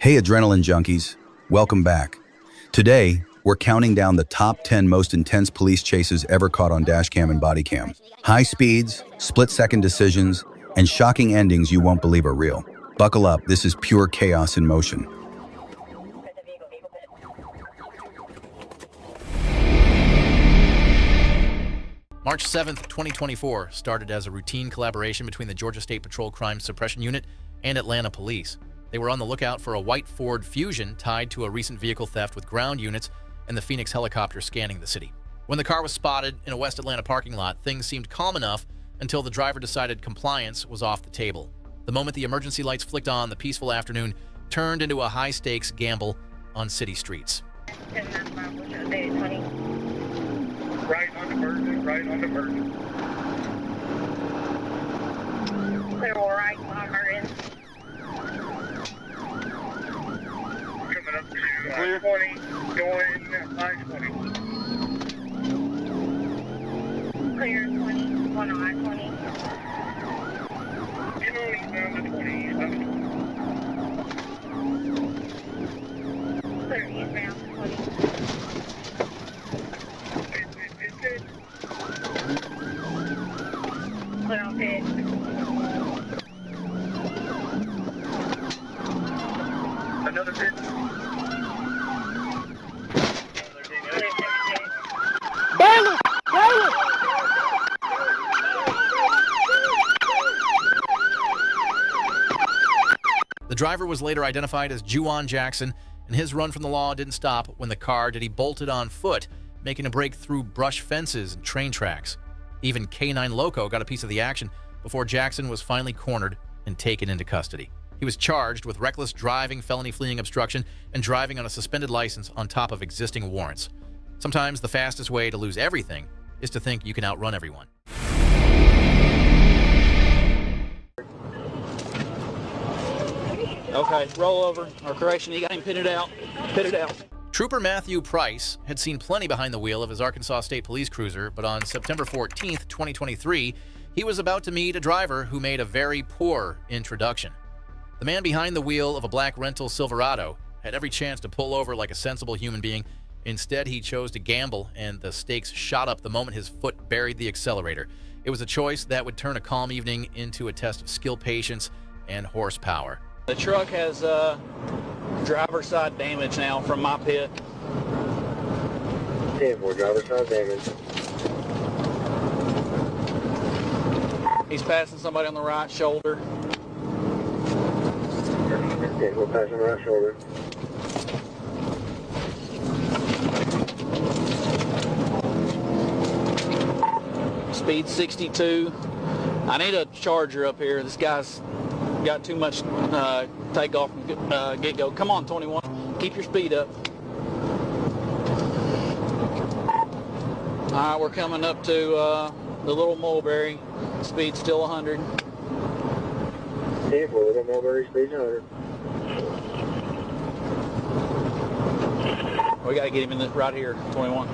Hey adrenaline junkies, welcome back. Today, we're counting down the top 10 most intense police chases ever caught on dashcam and bodycam. High speeds, split-second decisions, and shocking endings you won't believe are real. Buckle up, this is pure chaos in motion. March 7th, 2024 started as a routine collaboration between the Georgia State Patrol Crime Suppression Unit and Atlanta Police. They were on the lookout for a white Ford Fusion tied to a recent vehicle theft with ground units and the Phoenix helicopter scanning the city. When the car was spotted in a West Atlanta parking lot, things seemed calm enough until the driver decided compliance was off the table. The moment the emergency lights flicked on, the peaceful afternoon turned into a high-stakes gamble on city streets. Right on the Virgin, right on the Virgin. Clear right on Virgin. Coming up to I-20, going I-20. Clear 20, going on I-20. Get on eastbound to 20, eastbound to 20. Clear eastbound to 20. Clear on pit. Another pit. Bailiff! Bailiff! The driver was later identified as Juwan Jackson, and his run from the law didn't stop when the car did he bolted on foot, making a break through brush fences and train tracks. Even K9 Loco got a piece of the action before Jackson was finally cornered and taken into custody. He was charged with reckless driving, felony fleeing obstruction, and driving on a suspended license on top of existing warrants. Sometimes the fastest way to lose everything is to think you can outrun everyone. Okay, roll over. Or correction, you got him pitted out. Pitted out. Trooper Matthew Price had seen plenty behind the wheel of his Arkansas State Police cruiser, but on September 14th, 2023, he was about to meet a driver who made a very poor introduction. The man behind the wheel of a black rental Silverado had every chance to pull over like a sensible human being. Instead, he chose to gamble, and the stakes shot up the moment his foot buried the accelerator. It was a choice that would turn a calm evening into a test of skill, patience, and horsepower. The truck has driver's side damage now from my pit. 10-4, driver's side damage. He's passing somebody on the right shoulder. Yeah, we're passing the right shoulder. Speed 62. I need a charger up here. This guy's got too much takeoff from get-go. Come on, 21. Keep your speed up. All right, we're coming up to the Little Mulberry. Speed's still 100. 10-4, Little Mulberry, speed 100. We got to get him in right here, 21.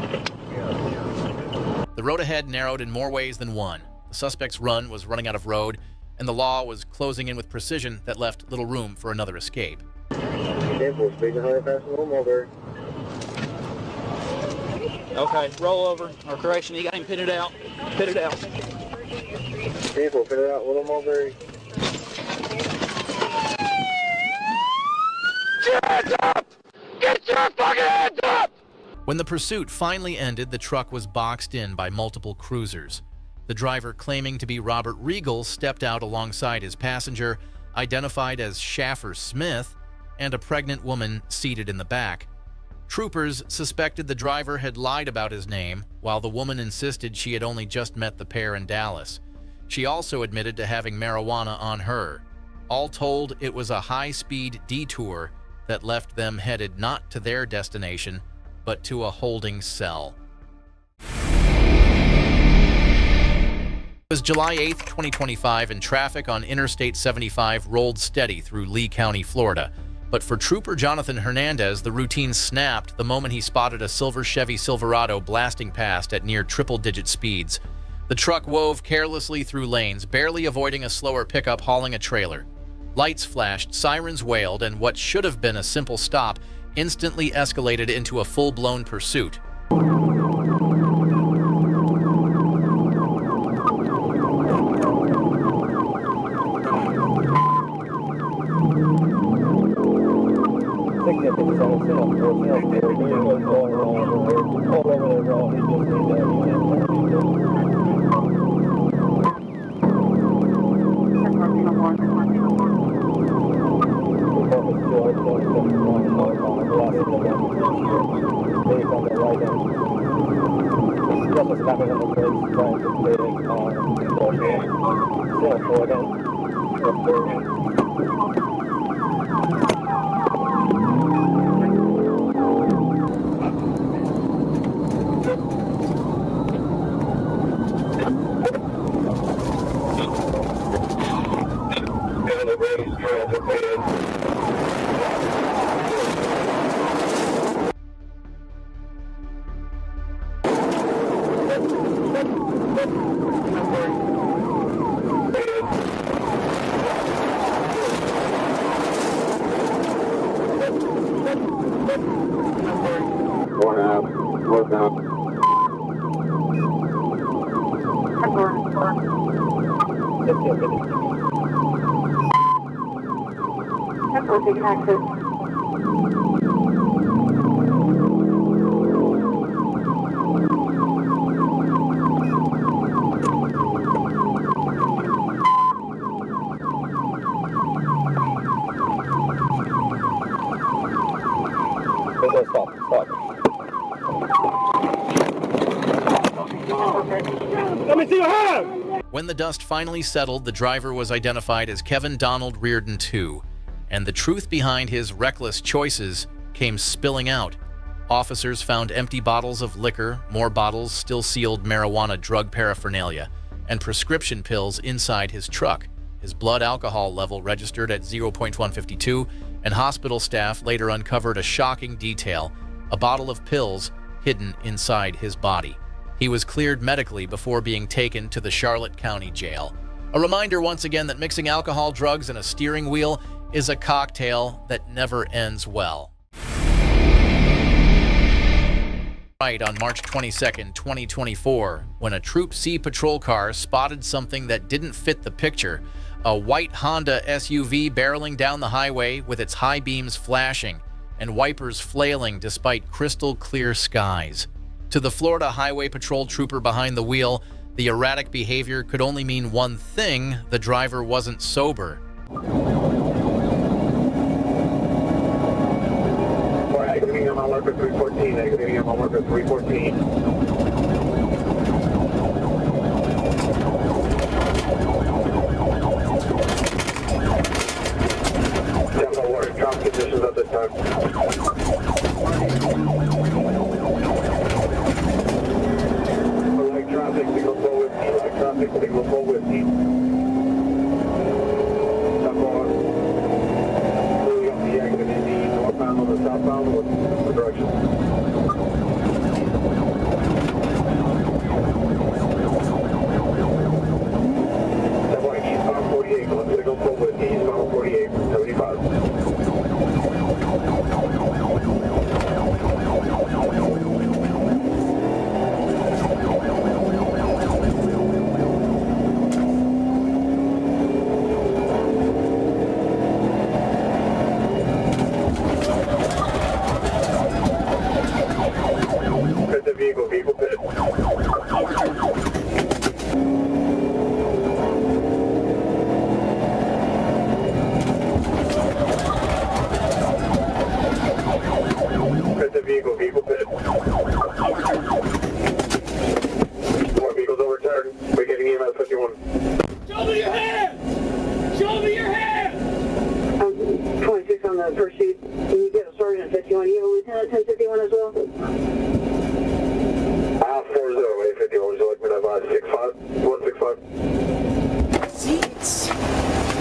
The road ahead narrowed in more ways than one. The suspect's run was running out of road, and the law was closing in with precision that left little room for another escape. 10-4, speed 100 past Little Mulberry. Okay, roll over. Or correction, you got him pitted out. Pitted out. 10-4, pit it out, Little Mulberry. Get your hands up! Get your fucking hands up! When the pursuit finally ended, the truck was boxed in by multiple cruisers. The driver, claiming to be Robert Regal, stepped out alongside his passenger, identified as Shaffer Smith, and a pregnant woman seated in the back. Troopers suspected the driver had lied about his name, while the woman insisted she had only just met the pair in Dallas. She also admitted to having marijuana on her. All told, it was a high-speed detour that left them headed not to their destination, but to a holding cell. It was July 8th, 2025, and traffic on Interstate 75 rolled steady through Lee County, Florida. But for Trooper Jonathan Hernandez, the routine snapped the moment he spotted a silver Chevy Silverado blasting past at near triple-digit speeds. The truck wove carelessly through lanes, barely avoiding a slower pickup hauling a trailer. Lights flashed, sirens wailed, and what should have been a simple stop instantly escalated into a full-blown pursuit. When the dust finally settled, the driver was identified as Kevin Donald Reardon II, and the truth behind his reckless choices came spilling out. Officers found empty bottles of liquor, more bottles still sealed marijuana drug paraphernalia, and prescription pills inside his truck. His blood alcohol level registered at 0.152, and hospital staff later uncovered a shocking detail: a bottle of pills hidden inside his body. He was cleared medically before being taken to the Charlotte County Jail. A reminder once again that mixing alcohol, drugs, and a steering wheel is a cocktail that never ends well. Right on March 22, 2024, when a Troop C patrol car spotted something that didn't fit the picture, a white Honda SUV barreling down the highway with its high beams flashing and wipers flailing despite crystal clear skies. To the Florida Highway Patrol trooper behind the wheel, the erratic behavior could only mean one thing: the driver wasn't sober. Exiting on my marker 314, exiting on my marker 314. Tempo water, drop conditions at this time. Traffic, signal 4 with me, like traffic, signal 4 with me. Tempo, clearly on the exit in the northbound on the southbound, what direction? Tempo, eastbound 48, signal 4 with me, eastbound 48, 75. Vehicle pit. Vehicle pit. More vehicles overturned. We're getting EMS 51. Show me your hand! Show me your hand! 26 on the first sheet. Can you get a sergeant at 51? You have a lieutenant at 1051 as well? 40-851, would you like me to advise 165? Seats.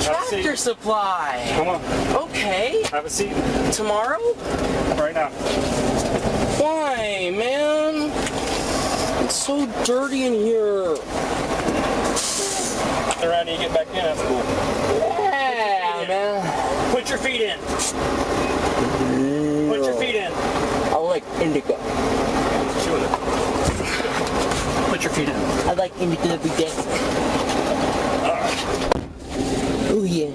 Tractor supply. Come on. Okay. Have a seat. Tomorrow? Right now. Why, man? It's so dirty in here. Around you get back in, that's cool. Yeah, man. feet in. Put your feet in. I like indica. Put your feet in. I like indica every day. Oh yeah.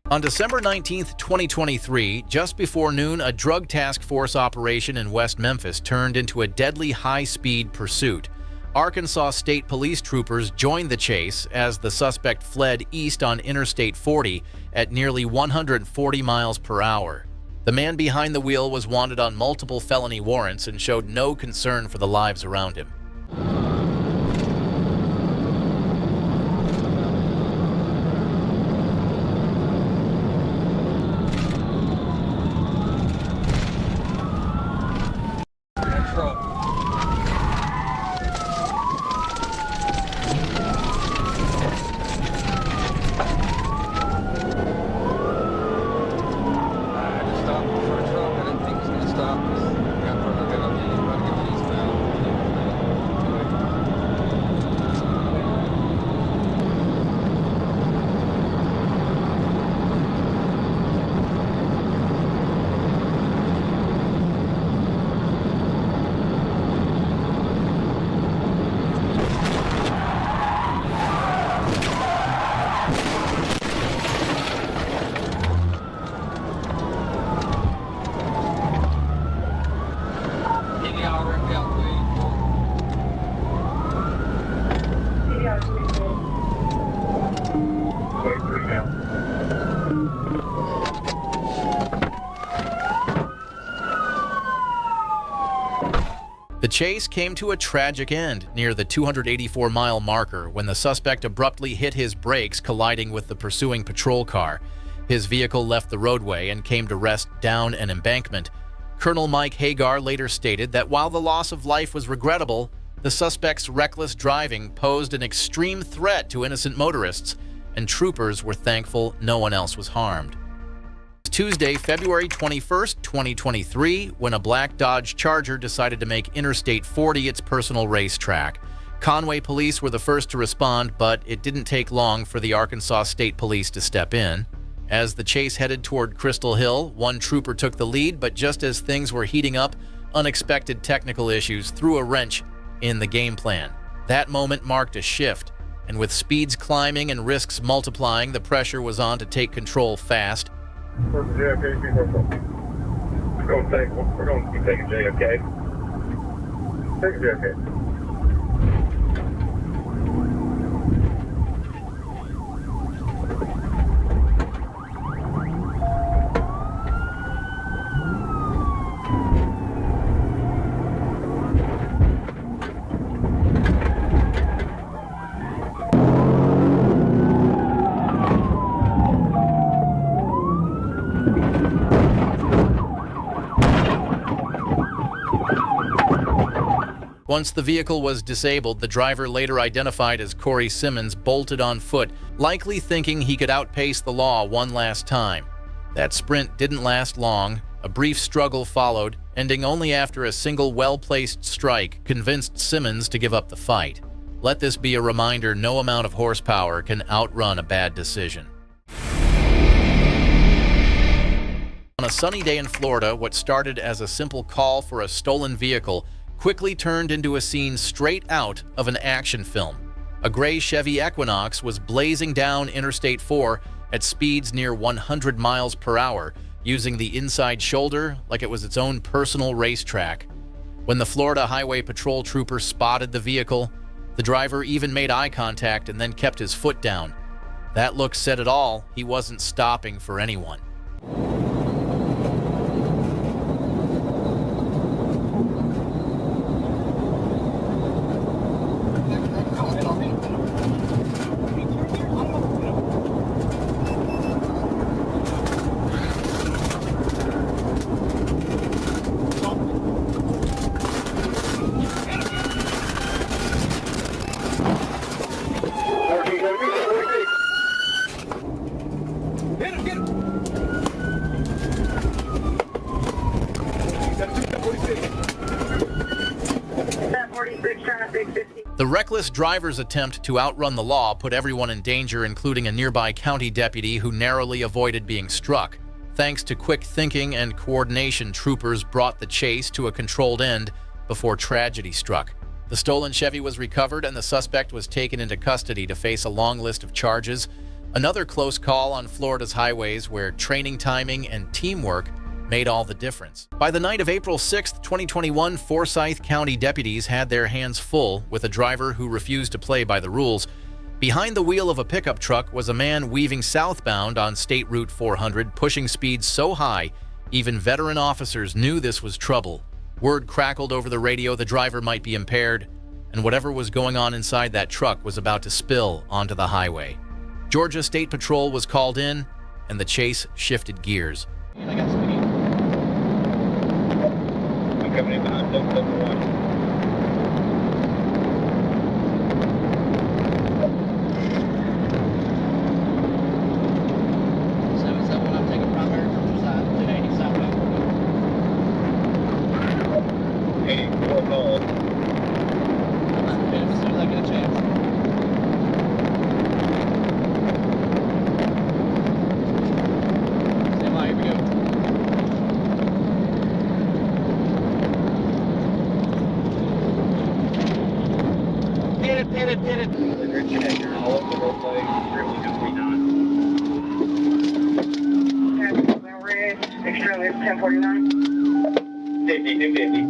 On December 19, 2023, just before noon, a drug task force operation in West Memphis turned into a deadly high-speed pursuit. Arkansas State Police troopers joined the chase as the suspect fled east on Interstate 40 at nearly 140 miles per hour. The man behind the wheel was wanted on multiple felony warrants and showed no concern for the lives around him. The chase came to a tragic end near the 284-mile marker when the suspect abruptly hit his brakes, colliding with the pursuing patrol car. His vehicle left the roadway and came to rest down an embankment. Colonel Mike Hagar later stated that while the loss of life was regrettable, the suspect's reckless driving posed an extreme threat to innocent motorists, and troopers were thankful no one else was harmed. Tuesday, February 21st, 2023, when a black Dodge Charger decided to make Interstate 40 its personal racetrack. Conway police were the first to respond, but it didn't take long for the Arkansas State Police to step in. As the chase headed toward Crystal Hill, one trooper took the lead, but just as things were heating up, unexpected technical issues threw a wrench in the game plan. That moment marked a shift, and with speeds climbing and risks multiplying, the pressure was on to take control fast. JFK, we're going to be taking JFK. Take JFK. Once the vehicle was disabled, the driver, later identified as Corey Simmons, bolted on foot, likely thinking he could outpace the law one last time. That sprint didn't last long. A brief struggle followed, ending only after a single well-placed strike convinced Simmons to give up the fight. Let this be a reminder: no amount of horsepower can outrun a bad decision. On a sunny day in Florida, what started as a simple call for a stolen vehicle quickly turned into a scene straight out of an action film. A gray Chevy Equinox was blazing down Interstate 4 at speeds near 100 miles per hour, using the inside shoulder like it was its own personal racetrack. When the Florida Highway Patrol trooper spotted the vehicle, the driver even made eye contact and then kept his foot down. That look said it all. He wasn't stopping for anyone. reckless driver's attempt to outrun the law put everyone in danger, including a nearby county deputy who narrowly avoided being struck. Thanks to quick thinking and coordination, troopers brought the chase to a controlled end before tragedy struck. The stolen Chevy was recovered and the suspect was taken into custody to face a long list of charges. Another close call on Florida's highways where training timing and teamwork made all the difference. By the night of April 6, 2021, Forsyth County deputies had their hands full with a driver who refused to play by the rules. Behind the wheel of a pickup truck was a man weaving southbound on State Route 400, pushing speeds so high, even veteran officers knew this was trouble. Word crackled over the radio the driver might be impaired, and whatever was going on inside that truck was about to spill onto the highway. Georgia State Patrol was called in, and the chase shifted gears. I got speed. I'm coming in behind 771. I'm taking primary from the side, 280 southbound. 84 calls. As soon as I get a chance. Stand by, here we go. Hit it. You're all over the whole place. Really good to be done. Extremely 1049. 50 to 50.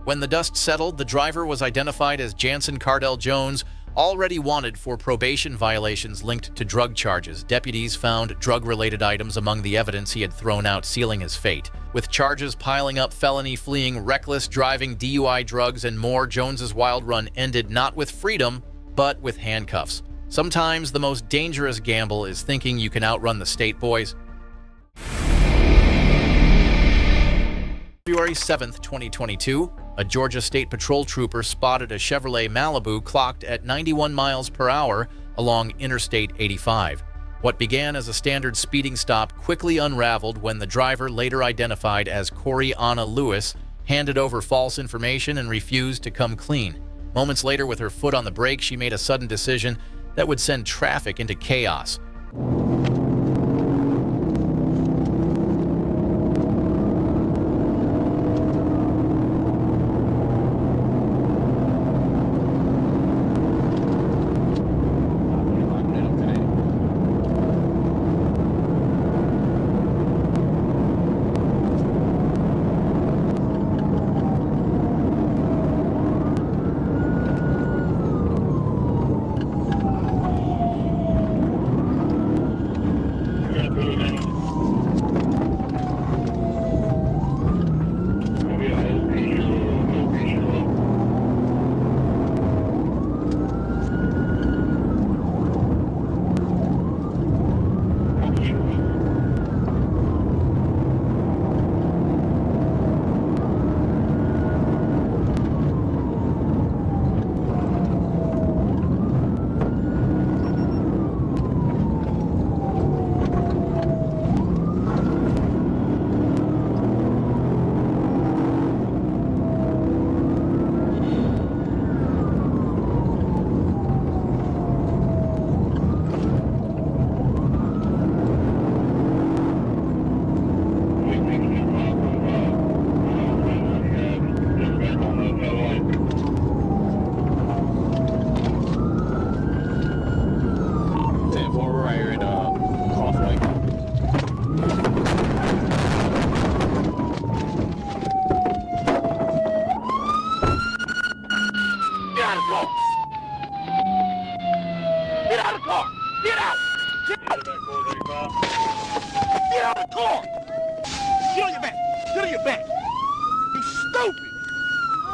When the dust settled, the driver was identified as Jansen Cardell Jones, already wanted for probation violations linked to drug charges. Deputies found drug-related items among the evidence he had thrown out, sealing his fate. With charges piling up, felony fleeing, reckless driving, DUI, drugs, and more, Jones's wild run ended not with freedom, but with handcuffs. Sometimes the most dangerous gamble is thinking you can outrun the state, boys. February 7th, 2022, a Georgia State Patrol trooper spotted a Chevrolet Malibu clocked at 91 miles per hour along Interstate 85. What began as a standard speeding stop quickly unraveled when the driver, later identified as Corey Anna Lewis, handed over false information and refused to come clean. Moments later, with her foot on the brake, she made a sudden decision that would send traffic into chaos.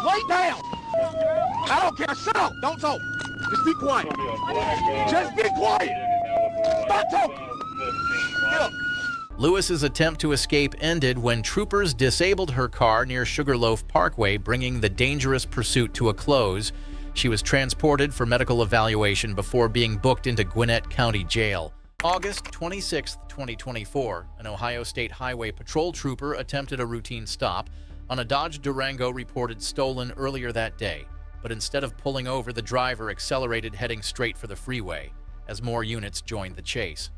Lay down. I don't care. Shut up. Don't talk. Just be quiet. Just be quiet. Stop talking. Get up. Lewis's attempt to escape ended when troopers disabled her car near Sugarloaf Parkway, bringing the dangerous pursuit to a close. She was transported for medical evaluation before being booked into Gwinnett County Jail. August 26, 2024, an Ohio State Highway Patrol trooper attempted a routine stop on a Dodge Durango reported stolen earlier that day, but instead of pulling over, the driver accelerated heading straight for the freeway as more units joined the chase.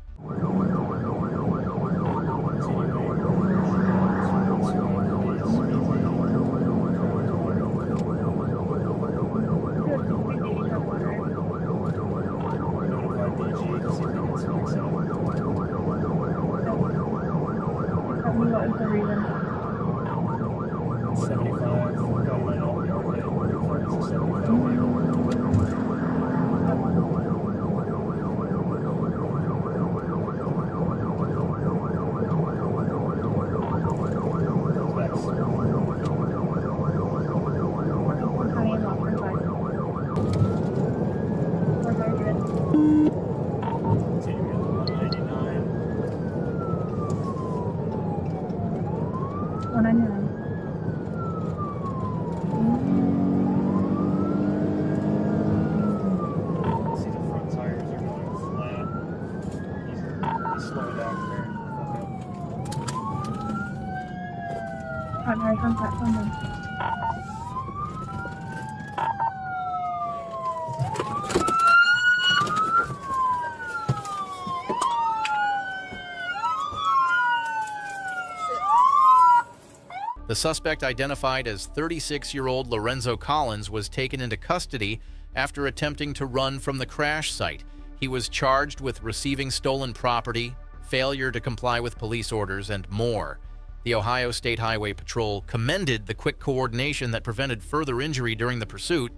The suspect, identified as 36-year-old Lorenzo Collins, was taken into custody after attempting to run from the crash site. He was charged with receiving stolen property, failure to comply with police orders, and more. The Ohio State Highway Patrol commended the quick coordination that prevented further injury during the pursuit.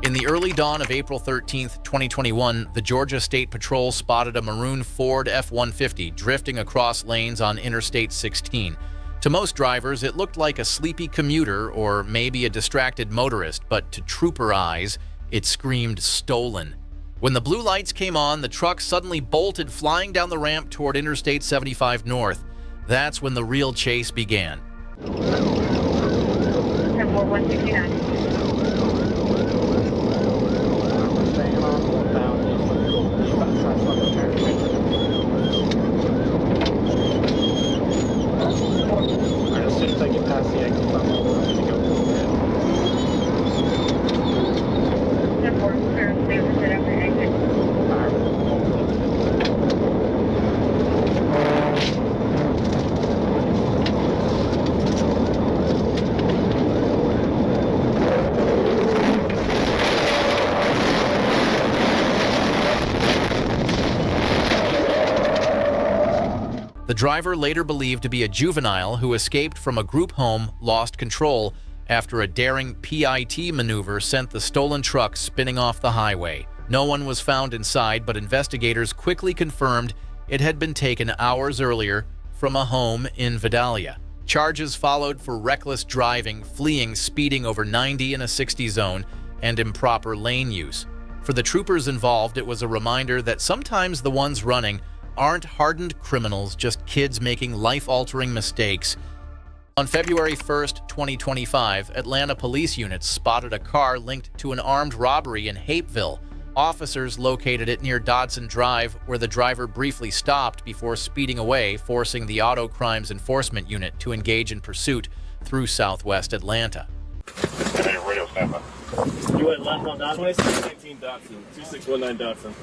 In the early dawn of April 13, 2021, the Georgia State Patrol spotted a maroon Ford F-150 drifting across lanes on Interstate 16. To most drivers, it looked like a sleepy commuter or maybe a distracted motorist, but to trooper eyes, it screamed stolen. When the blue lights came on, the truck suddenly bolted, flying down the ramp toward Interstate 75 North. That's when the real chase began. 169. As soon as I get past the exit, I'm going to go. The driver, later believed to be a juvenile who escaped from a group home, lost control after a daring PIT maneuver sent the stolen truck spinning off the highway. No one was found inside, but investigators quickly confirmed it had been taken hours earlier from a home in Vidalia. Charges followed for reckless driving, fleeing, speeding over 90 in a 60 zone, and improper lane use. For the troopers involved, it was a reminder that sometimes the ones running aren't hardened criminals, just kids making life-altering mistakes. On February 1st, 2025, Atlanta police units spotted a car linked to an armed robbery in Hapeville. Officers located it near Dodson Drive, where the driver briefly stopped before speeding away, forcing the Auto Crimes Enforcement Unit to engage in pursuit through southwest Atlanta. Radio standby. You went left on Dodson? 2619 Dodson. 2619 Dodson.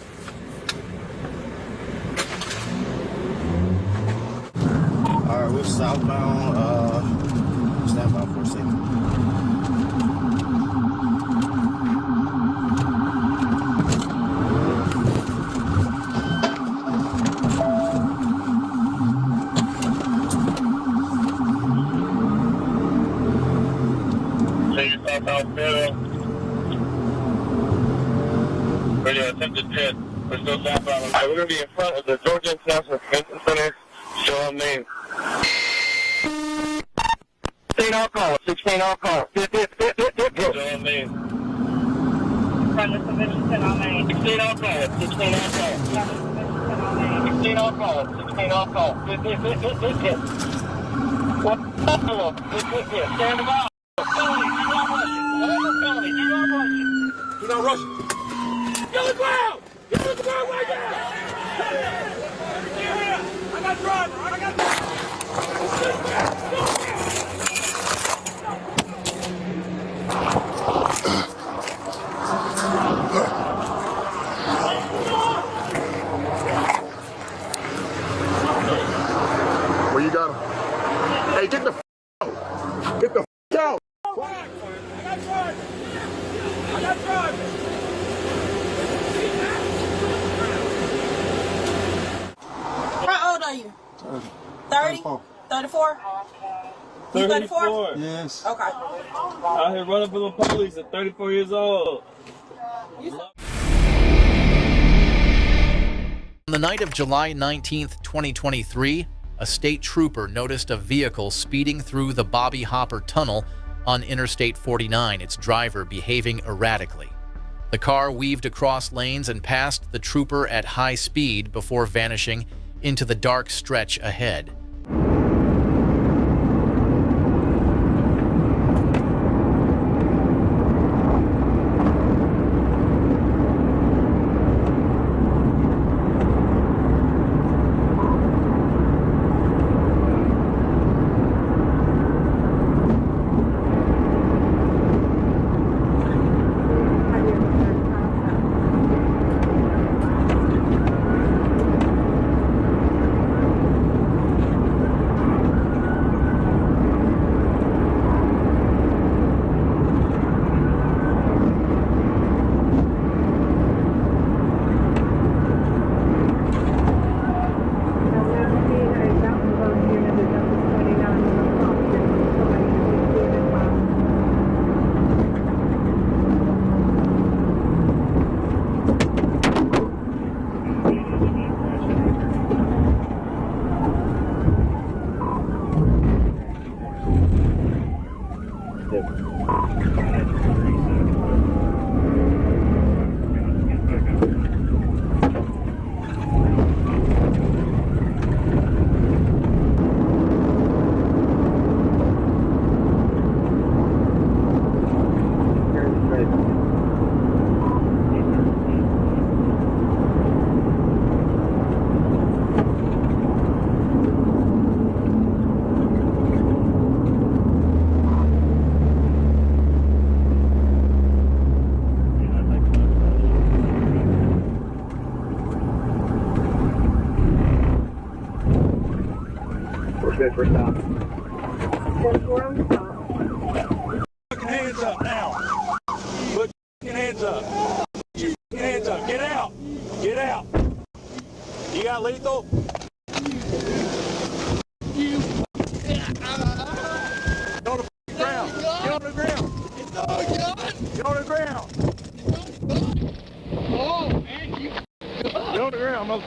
Alright, we're southbound, stand by for a second. Say you're southbound Fairville. Radio attempted pit. We're still southbound. We're going to be in front of the Georgia International Convention Center. Show on name. 16 alcohol, 16 alcohol. Show on name. From the convention center on Main. 16 alcohol, 16 alcohol. 16 alcohol, 16 alcohol. What? Stand by. without rushing. Get on the ground! Get on the ground right now! I got driver! I got Where you got him? Hey, get the out! Get the out! How old are you? 30? 34? You 34? Yes. Okay. Out here running from the police at 34 years old. On the night of July 19th, 2023, a state trooper noticed a vehicle speeding through the Bobby Hopper Tunnel on Interstate 49, its driver behaving erratically. The car weaved across lanes and passed the trooper at high speed before vanishing into the dark stretch ahead. Good for stop. Put your hands up now. Put your hands up. Put your hands up. Get out. Get out. You got lethal? Get on the ground. Get on the ground. Get on the ground. Get on the ground.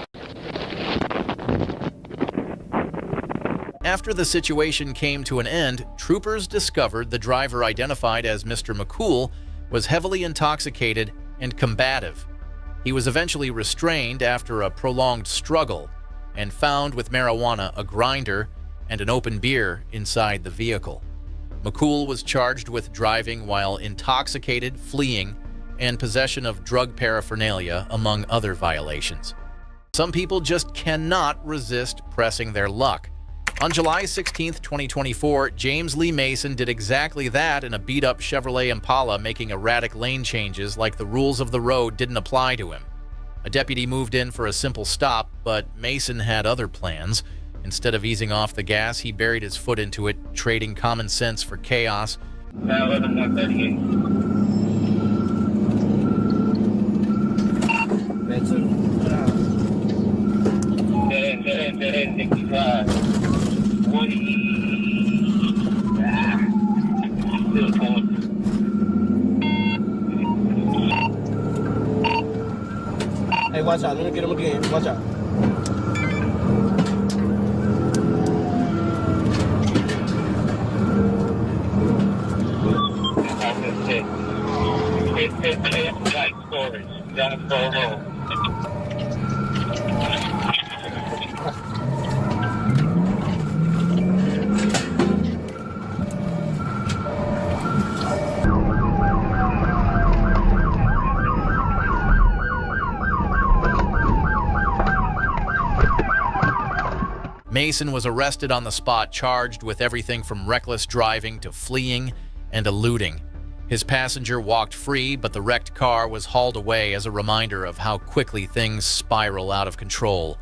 After the situation came to an end, troopers discovered the driver, identified as Mr. McCool, was heavily intoxicated and combative. He was eventually restrained after a prolonged struggle and found with marijuana, a grinder, and an open beer inside the vehicle. McCool was charged with driving while intoxicated, fleeing, and possession of drug paraphernalia, among other violations. Some people just cannot resist pressing their luck. On July 16, 2024, James Lee Mason did exactly that in a beat-up Chevrolet Impala, making erratic lane changes like the rules of the road didn't apply to him. A deputy moved in for a simple stop, but Mason had other plans. Instead of easing off the gas, he buried his foot into it, trading common sense for chaos. Hey, watch out. Let me get him again. Watch out. Mason was arrested on the spot, charged with everything from reckless driving to fleeing and eluding. His passenger walked free, but the wrecked car was hauled away as a reminder of how quickly things spiral out of control.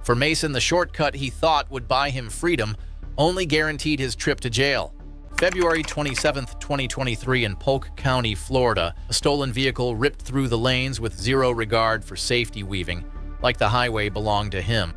For Mason, the shortcut he thought would buy him freedom only guaranteed his trip to jail. February 27, 2023, in Polk County, Florida, a stolen vehicle ripped through the lanes with zero regard for safety weaving, like the highway belonged to him.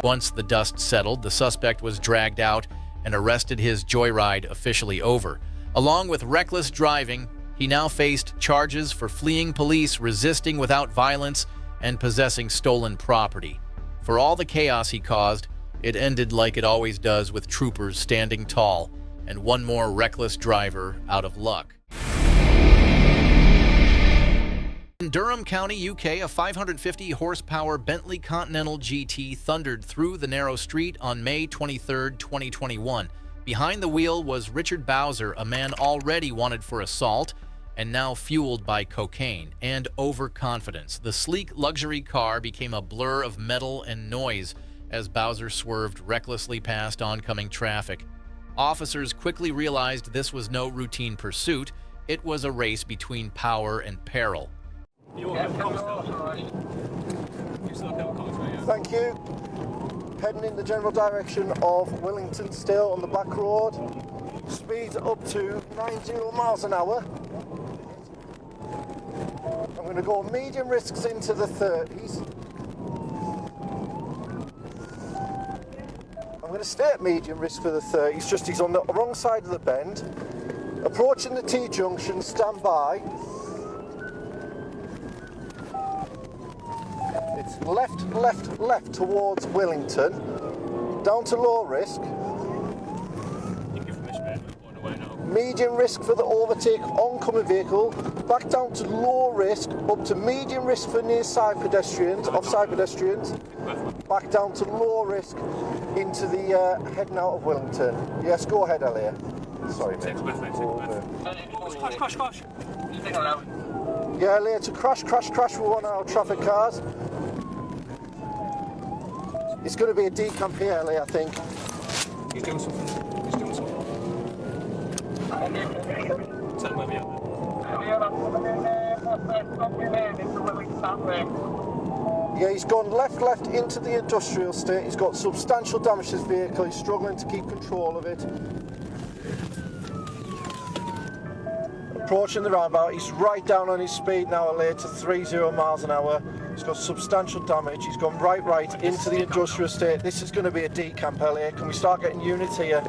Once the dust settled, the suspect was dragged out and arrested, his joyride officially over. Along with reckless driving, he now faced charges for fleeing police, resisting without violence, and possessing stolen property. For all the chaos he caused, it ended like it always does, with troopers standing tall and one more reckless driver out of luck. In Durham County, UK, a 550-horsepower Bentley Continental GT thundered through the narrow street on May 23, 2021. Behind the wheel was Richard Bowser, a man already wanted for assault and now fueled by cocaine and overconfidence. The sleek luxury car became a blur of metal and noise as Bowser swerved recklessly past oncoming traffic. Officers quickly realized this was no routine pursuit. It was a race between power and peril. Thank you. Heading in the general direction of Wellington still on the back road. Speed up to 90 miles an hour. I'm going to go medium risks into the 30s. I'm going to stay at medium risk for the 30s, just he's on the wrong side of the bend. Approaching the T-junction, stand by. It's left, left, left towards Wellington, down to low risk. Medium risk for the overtake oncoming vehicle, back down to low risk, up to medium risk for near side pedestrians, offside pedestrians, back down to low risk into the heading out of Wellington. Yes, go ahead, Elliot. Sorry, mate. Crash. Yeah, Elliot, to crash with one of our traffic cars. It's going to be a decamp here, Elliot, I think. He's doing something. Tell him where we are. Yeah, he's gone left into the industrial estate. He's got substantial damage to his vehicle. He's struggling to keep control of it. Approaching the roundabout, he's right down on his speed now, Elliot, to 30 miles an hour. He's got substantial damage. He's gone right into the industrial estate. This is going to be a decamp, Elliot. Can we start getting units here?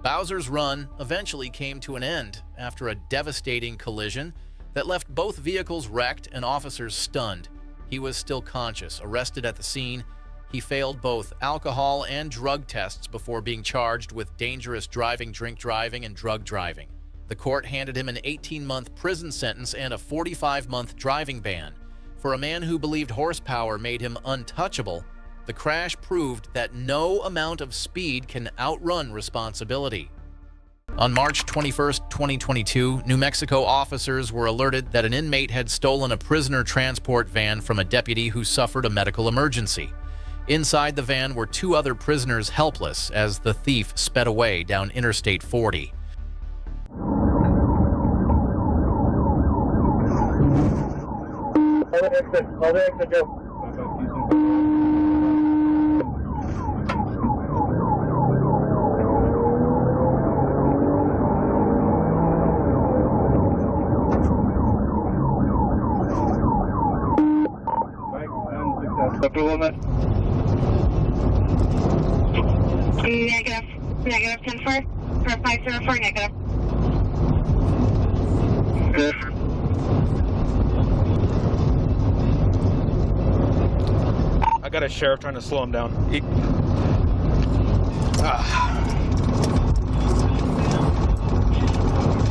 Bowser's run eventually came to an end after a devastating collision that left both vehicles wrecked and officers stunned. He was still conscious. Arrested at the scene, he failed both alcohol and drug tests before being charged with dangerous driving, drink driving, and drug driving. The court handed him an 18-month prison sentence and a 45-month driving ban. For a man who believed horsepower made him untouchable, the crash proved that no amount of speed can outrun responsibility. On March 21, 2022, New Mexico officers were alerted that an inmate had stolen a prisoner transport van from a deputy who suffered a medical emergency. Inside the van were two other prisoners helpless as the thief sped away down Interstate 40. Hold the exit, go. woman. Negative 10-4 for 504 negative. I got a sheriff trying to slow him down.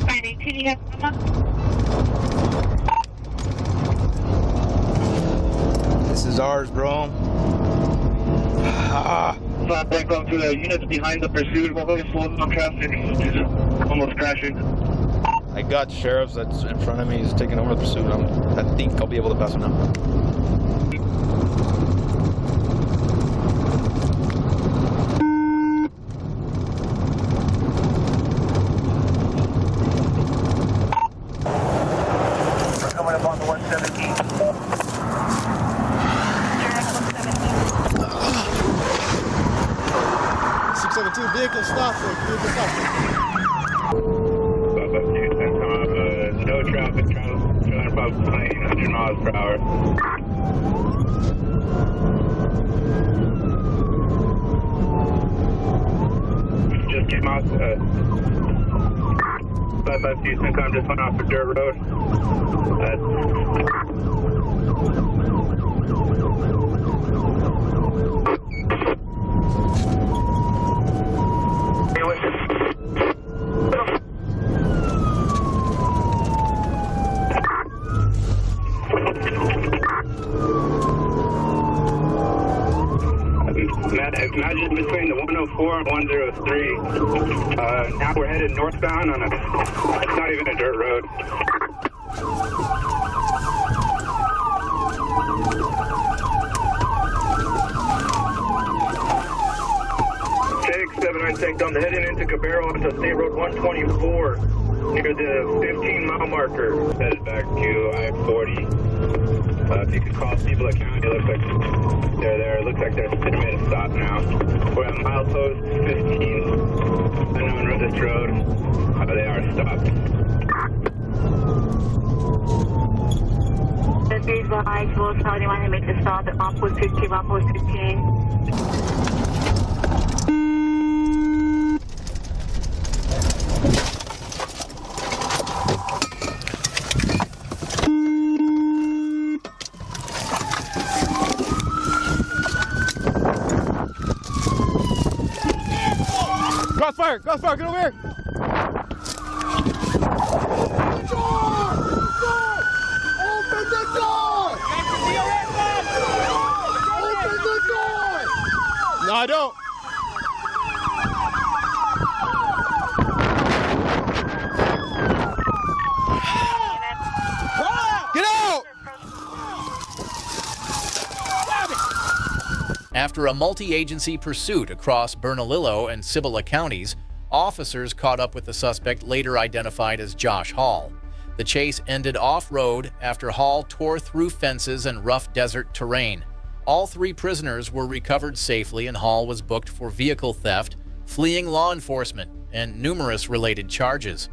Finding 2, you have This is ours, bro. Back up to the units behind the pursuit. We're going to slow down traffic. It's almost crashing. I got sheriffs that's in front of me. He's taking over the pursuit. I think I'll be able to pass him now. Coming up on the 117. 617 vehicle stop. Vehicle stop. No traffic, traveling about 100 miles per hour. Just came out. 552 Syncom just went off a dirt road. Imagine between the 104 and 103. Now we're headed northbound on it's not even a dirt road. JX79 tank down, heading into Cabero onto State Road 124 near the 15-mile marker. Headed back to I-40. If you could call people at county, it looks like they're there. It looks like they're made a stop now. We're at milepost 15, unknown this road. They are stopped. Please advise those how they want to make the stop at milepost 15, milepost 15. Crossfire! Crossfire! Get over here! Open the door! Open the door! No, I don't. Get out! After a multi-agency pursuit across Bernalillo and Cibola counties, officers caught up with the suspect later identified as Josh Hall. The chase ended off-road after Hall tore through fences and rough desert terrain. All 3 prisoners were recovered safely and Hall was booked for vehicle theft, fleeing law enforcement, and numerous related charges.